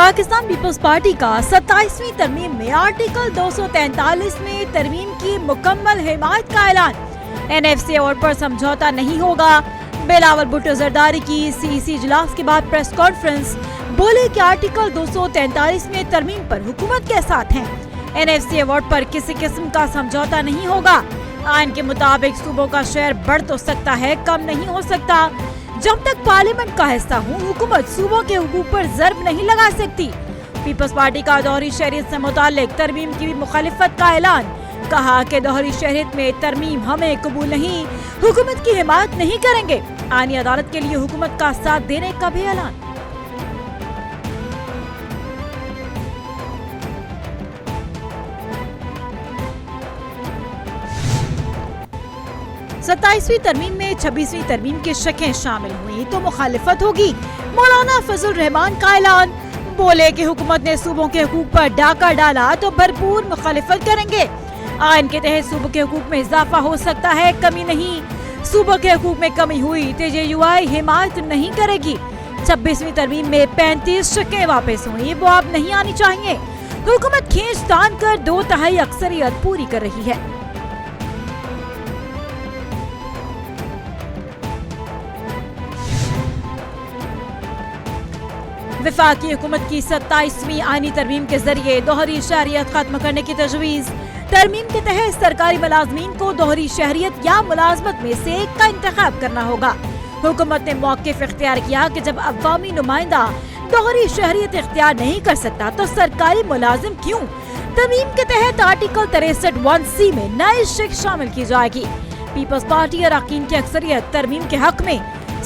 Pakistan Peoples party کا 27ویں ترمیم میں آرٹیکل 243 میں ترمیم کی مکمل حمایت کا اعلان۔ NFC ایوارڈ پر سمجھوتا نہیں ہوگا۔ بلاول بھٹو زرداری کی CEC اجلاس کے بعد پریس کانفرنس، بولے کہ آرٹیکل 243 میں ترمیم پر حکومت کے ساتھ ہیں۔ NFC ایوارڈ پر کسی قسم کا سمجھوتا نہیں ہوگا۔ آئین کے مطابق صوبوں کا شیئر بڑھ تو سکتا ہے، کم نہیں ہو سکتا۔ جب تک پارلیمنٹ کا حصہ ہوں، حکومت صوبوں کے حقوق پر ضرب نہیں لگا سکتی۔ پیپلز پارٹی کا دوہری شہریت سے متعلق ترمیم کی بھی مخالفت کا اعلان، کہا کہ دوہری شہریت میں ترمیم ہمیں قبول نہیں، حکومت کی حمایت نہیں کریں گے۔ آئینی عدالت کے لیے حکومت کا ساتھ دینے کا بھی اعلان۔ ستائیسویں ترمیم میں 26ویں ترمیم کی شقیں شامل ہوئی تو مخالفت ہوگی۔ مولانا فضل الرحمان کا اعلان، بولے کہ حکومت نے صوبوں کے حقوق پر ڈاکہ ڈالا تو بھرپور مخالفت کریں گے۔ آئین کے تحت صوبوں کے حقوق میں اضافہ ہو سکتا ہے، کمی نہیں۔ صوبوں کے حقوق میں کمی ہوئی TJUI حمایت نہیں کرے گی۔ 26ویں ترمیم میں 35 شقیں واپس ہوئی، وہ اب نہیں آنی چاہیے۔ حکومت کھینچ تان کر 2/3 اکثریت پوری کر رہی ہے۔ وفاقی حکومت کی 27ویں آئینی ترمیم کے ذریعے دوہری شہریت ختم کرنے کی تجویز۔ ترمیم کے تحت سرکاری ملازمین کو دوہری شہریت یا ملازمت میں سے ایک کا انتخاب کرنا ہوگا۔ حکومت نے موقف اختیار کیا کہ جب عوامی نمائندہ دوہری شہریت اختیار نہیں کر سکتا تو سرکاری ملازم کیوں؟ ترمیم کے تحت آرٹیکل 63(1)(c) میں نئی شق شامل کی جائے گی۔ پیپلز پارٹی اراکین کی اکثریت ترمیم کے حق میں،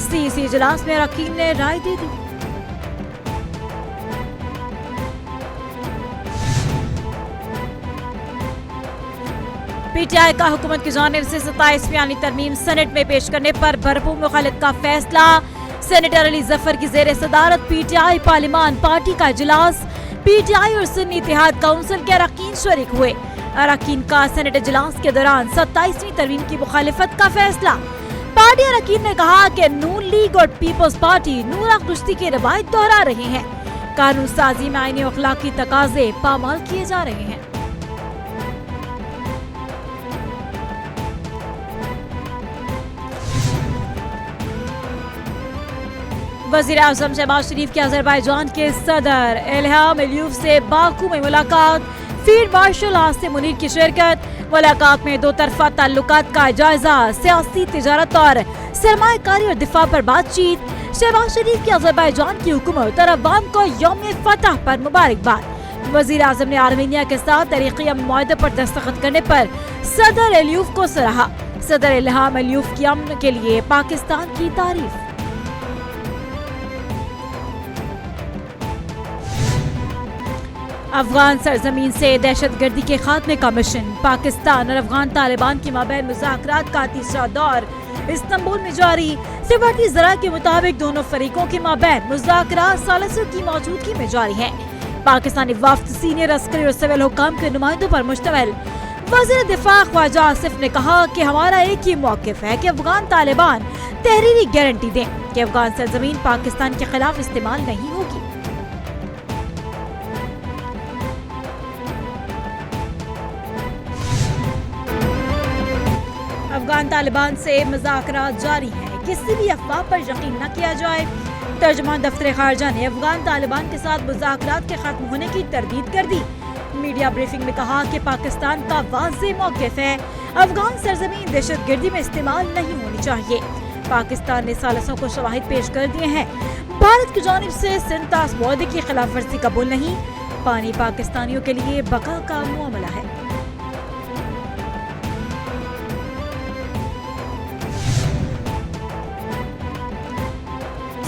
CEC اجلاس میں اراکین نے رائے دے دی۔ PTI کا حکومت کی جانب سے 27ویں آئینی ترمیم سینٹ میں پیش کرنے پر بھرپور مخالفت کا فیصلہ۔ سینیٹر علی ظفر کی زیر صدارت PTI پارلیمان پارٹی کا اجلاس، PTI اور سنی اتحاد کونسل کے اراکین شریک ہوئے۔ اراکین کا سینٹ اجلاس کے دوران 27ویں ترمیم کی مخالفت کا فیصلہ۔ پارٹی اراکین نے کہا کہ نون لیگ اور پیپلز پارٹی نورا کشتی کی روایت دہرا رہے ہیں۔ قانون سازی میں آئینی و اخلاقی تقاضے پامال کیے جا رہے ہیں۔ وزیر اعظم شہباز شریف کی آذربائیجان کے صدر الہام علیوف سے باکو میں ملاقات، فیلڈ مارشل عاصم منیر کی شرکت۔ ملاقات میں دو طرفہ تعلقات کا جائزہ، سیاسی، تجارت اور سرمایہ کاری اور دفاع پر بات چیت۔ شہباز شریف کی آذربائیجان کی حکومت اور عوام کو یوم فتح پر مبارکباد۔ وزیر اعظم نے آرمینیا کے ساتھ تاریخی معاہدے پر دستخط کرنے پر صدر علیوف کو سراہا۔ صدر الہام علیوف کی امن کے لیے پاکستان کی تعریف۔ افغان سرزمین سے دہشت گردی کے خاتمے کا مشن، پاکستان اور افغان طالبان کے مابین مذاکرات کا تیسرا دور استنبول میں جاری۔ سفارتی ذرائع کے مطابق دونوں فریقوں کے مابین مذاکرات ثالثوں کی موجودگی میں جاری ہیں۔ پاکستانی وفد سینئر عسکری اور سول حکام کے نمائندوں پر مشتمل۔ وزیر دفاع خواجہ آصف نے کہا کہ ہمارا ایک ہی موقف ہے کہ افغان طالبان تحریری گارنٹی دیں کہ افغان سرزمین پاکستان کے خلاف استعمال نہیں ہوگی۔ افغان طالبان سے مذاکرات جاری ہیں، کسی بھی افواہ پر یقین نہ کیا جائے۔ ترجمان دفتر خارجہ نے افغان طالبان کے ساتھ مذاکرات کے ختم ہونے کی تردید کر دی۔ میڈیا بریفنگ میں کہا کہ پاکستان کا واضح موقف ہے، افغان سرزمین دہشت گردی میں استعمال نہیں ہونی چاہیے۔ پاکستان نے ثالثوں کو شواہد پیش کر دیے ہیں۔ بھارت کی جانب سے سنتاس معاہدے کی خلاف ورزی قبول نہیں، پانی پاکستانیوں کے لیے بقا کا معاملہ ہے۔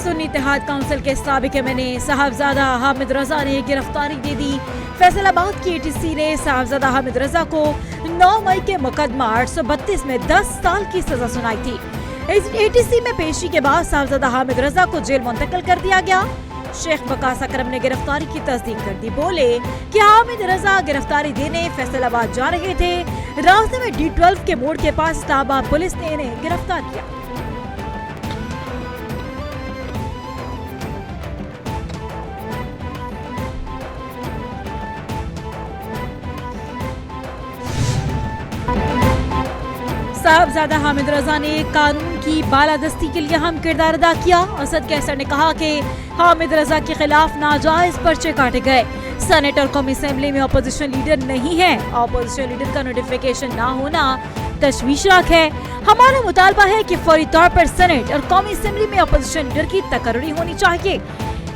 سنی اتحاد کونسل کے سابق MNA صاحبزادہ حامد رضا نے گرفتاری دے دی۔ فیصل آباد کی ATC نے صاحبزادہ حامد رضا کو 9 مئی کے مقدمہ 832 میں 10 سال کی سزا سنائی تھی۔ ATC میں پیشی کے بعد صاحبزادہ حامد رضا کو جیل منتقل کر دیا گیا۔ شیخ وقاص اکرم نے گرفتاری کی تصدیق کر دی، بولے کہ حامد رضا گرفتاری دینے فیصل آباد جا رہے تھے، راستے میں D12 کے موڑ کے پاس اسلام آباد پولیس نے انہیں گرفتار کیا۔ साहबजादा हामिद रजा ने कानून की बालादस्ती के लिए अहम किरदार अदा किया। असद कैसर ने कहा कि हामिद रजा के खिलाफ नाजायज पर्चे काटे गए। सेनेट और कौमी असेंबली में अपोजिशन लीडर नहीं है। अपोजिशन लीडर का नोटिफिकेशन ना होना तशवीशनाक है। हमारा मुतालबा है कि फौरी तौर पर सेनेट और कौमी असेंबली में अपोजिशन लीडर की तकर्री होनी चाहिए।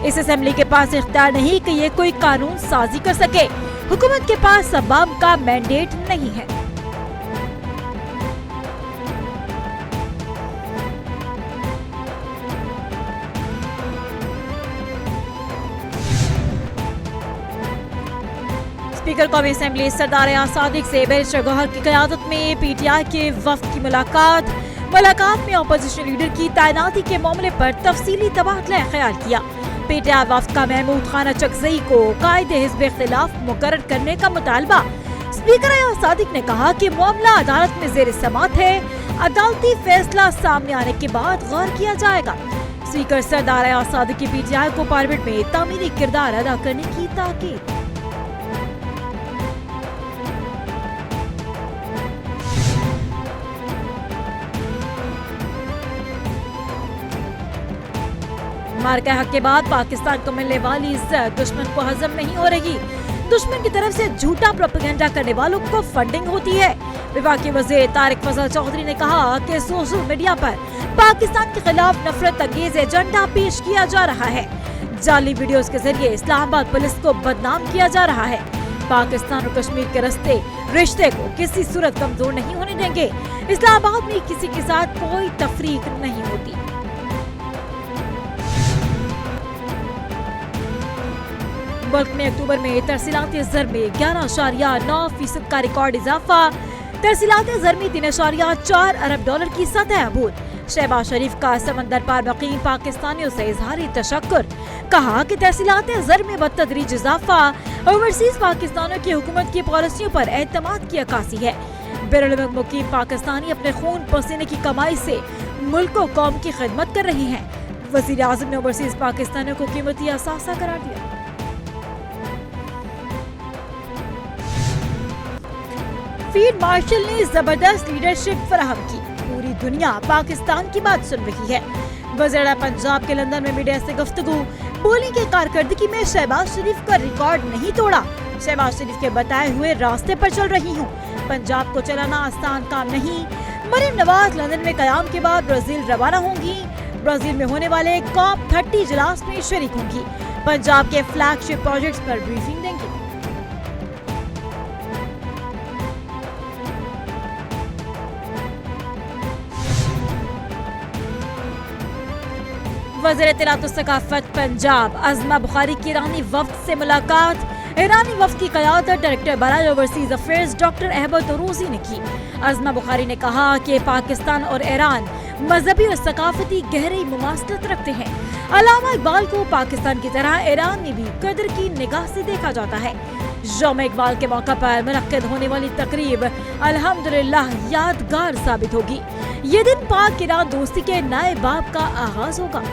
इस असेंबली के पास इख्तियार नहीं कि ये कोई कानून साजी कर सके। हुकूमत के पास अवाम का मैंडेट नहीं है। स्पीकर कौमी असेंबली सरदार सादिक से बैरिस्टर गौहर की क़यादत में पीटीआई के वफ़द की मुलाकात में अपोजिशन लीडर की तैनाती के मामले पर तफसीली तबादला ख्याल किया। पीटीआई वफ़द का महमूद खान अचकज़ई को कायदे हिज़्ब इख्तिलाफ मुकर्रर करने का मुतालबा। स्पीकर सादिक ने कहा कि मामला अदालत में ज़ेर समाअत है। अदालती फैसला सामने आने के बाद गौर किया जाएगा। स्पीकर सरदार सादिक की पीटीआई को पार्लियामेंट में तामीरी किरदार अदा करने की ताकीद। मार्का हक के बाद पाकिस्तान को मिलने वाली इज्जत दुश्मन को हजम नहीं हो रही। दुश्मन की तरफ से झूठा प्रोपेगेंडा करने वालों को फंडिंग होती है। विभागीय वज़ीर तारिक फजल चौधरी ने कहा कि सोशल मीडिया पर पाकिस्तान के खिलाफ नफरत अंगेज एजेंडा पेश किया जा रहा है। जाली वीडियोस के जरिए इस्लामाबाद पुलिस को बदनाम किया जा रहा है। पाकिस्तान और कश्मीर के रिश्ते को किसी सूरत कमजोर नहीं होने देंगे। इस्लामाबाद में किसी के साथ कोई तफरीक नहीं होती। मुल्क में अक्टूबर में तरसीलाती ज़र में 11.9% का रिकॉर्ड इजाफा। तरसीलाती ज़र में 3.4 अरब डॉलर की सतह अबूर। शहबाज शरीफ का समंदर पार मुकीम पाकिस्तानियों से इजहार तशक्कुर। कहा कि तरसीलाती ज़र में बतदरीज इजाफा ओवरसीज पाकिस्तानियों की हुकूमत की पॉलिसियों पर एतमाद की अक्कासी है। बैरून मुकीम पाकिस्तानी अपने खून पसीने की कमाई से मुल्क को कौम की खिदमत कर रहे हैं। वज़ीर आज़म ने ओवरसीज पाकिस्तानियों को कीमती असासा करार दिया। फील्ड मार्शल ने जबरदस्त लीडरशिप फराहम की। पूरी दुनिया पाकिस्तान की बात सुन रही है। वज़ीर पंजाब के लंदन में मीडिया से गुफ्तगू। बोली कि कारकर्दगी में शहबाज शरीफ का रिकॉर्ड नहीं तोड़ा। शहबाज शरीफ के बताए हुए रास्ते पर चल रही हूँ। पंजाब को चलाना आसान काम नहीं। मरियम नवाज लंदन में कयाम के बाद ब्राजील रवाना होंगी। ब्राजील में होने वाले COP30 इजलास में शरीक होंगी। पंजाब के फ्लैगशिप प्रोजेक्ट्स पर ब्रीफिंग देंगी। वज़ीर इत्तलात और सकाफत पंजाब अज़मा बुखारी की ईरानी वफ़द से मुलाकात। ईरानी वफ़द की क़यादत डायरेक्टर बराए overseas affairs doctor Ahmad Urusi ने की। अज़मा बुखारी ने कहा कि पाकिस्तान और ईरान मजहबी और सकाफती गहरी मुमासलत रखते हैं। अल्लामा इकबाल को पाकिस्तान की तरह ईरान में भी कदर की निगाह से देखा जाता है। यौम इकबाल के मौका पर मुनक्किद होने वाली तकरीब अल्हम्दुलिल्लाह यादगार साबित होगी। ये दिन पाक ईरान दोस्ती के नए बाब का आगाज होगा।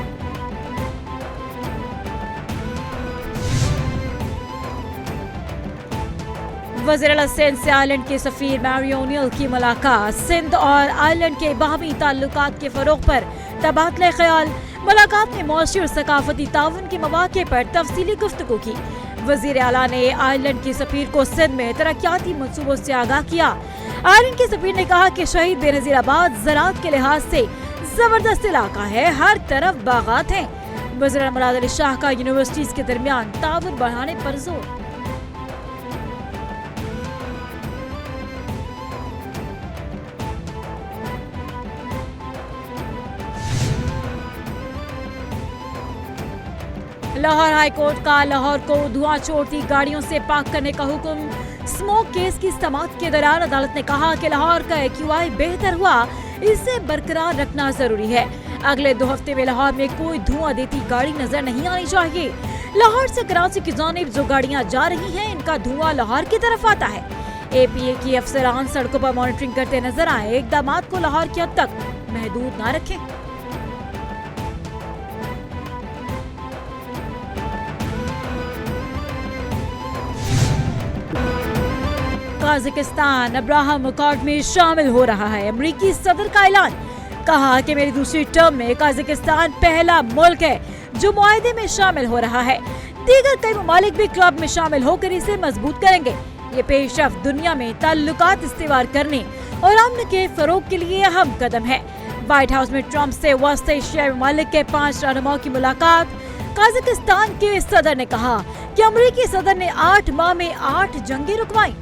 वज़ीर सिंध से आयरलैंड के सफीर मैरी ओनियल की मुलाकात। सिंध और आयरलैंड के बाहमी ताल्लुकात के फरोग पर तबादला ख्याल। मुलाकात में मौसी और सकाफती ताउन के मौके पर तफसीली गुफ्तगू की। वज़ीर आला ने आयरलैंड के सफीर को सिंध में तरक्याती मंसूबों से आगाह किया। आयरलैंड के सफीर ने कहा कि शहीद बेनज़ीराबाद ज़राअत के लिहाज से जबरदस्त इलाका है। हर तरफ बागात हैं। वज़ीर मुराद अली शाह का यूनिवर्सिटीज के दरमियान ताउन बढ़ाने पर जोर। लाहौर हाई कोर्ट का लाहौर को धुआं छोड़ती गाड़ियों से पाक करने का हुक्म। स्मोक केस की समाअत के दौरान अदालत ने कहा कि लाहौर का AQI बेहतर हुआ, इसे बरकरार रखना जरूरी है। अगले 2 हफ्ते में लाहौर में कोई धुआं देती गाड़ी नजर नहीं आनी चाहिए। लाहौर से कराची की जानिब जो गाड़ियां जा रही हैं, इनका धुआं लाहौर की तरफ आता है। APA की अफसरान सड़कों पर मॉनिटरिंग करते नजर आए। इक़दामात को लाहौर की हद तक महदूद न रखें। कजाकिस्तान अब्राहम अकॉर्ड में शामिल हो रहा है। अमेरिकी सदर का ऐलान, कहा कि मेरी दूसरी टर्म में कजाकिस्तान पहला मुल्क है जो मुआहदे में शामिल हो रहा है। दीगर कई ममालिक भी क्लब में शामिल होकर इसे मजबूत करेंगे। ये पेशरफ्त दुनिया में ताल्लुकात इस्तेवार करने और अमन के फरोग के लिए अहम कदम है। व्हाइट हाउस में ट्रंप से वस्त एशियाई ममालिक के 5 रहनुमाओं की मुलाकात। कजाकिस्तान के सदर ने कहा कि अमेरिकी सदर ने 8 माह में 8 जंगें रुकवाई।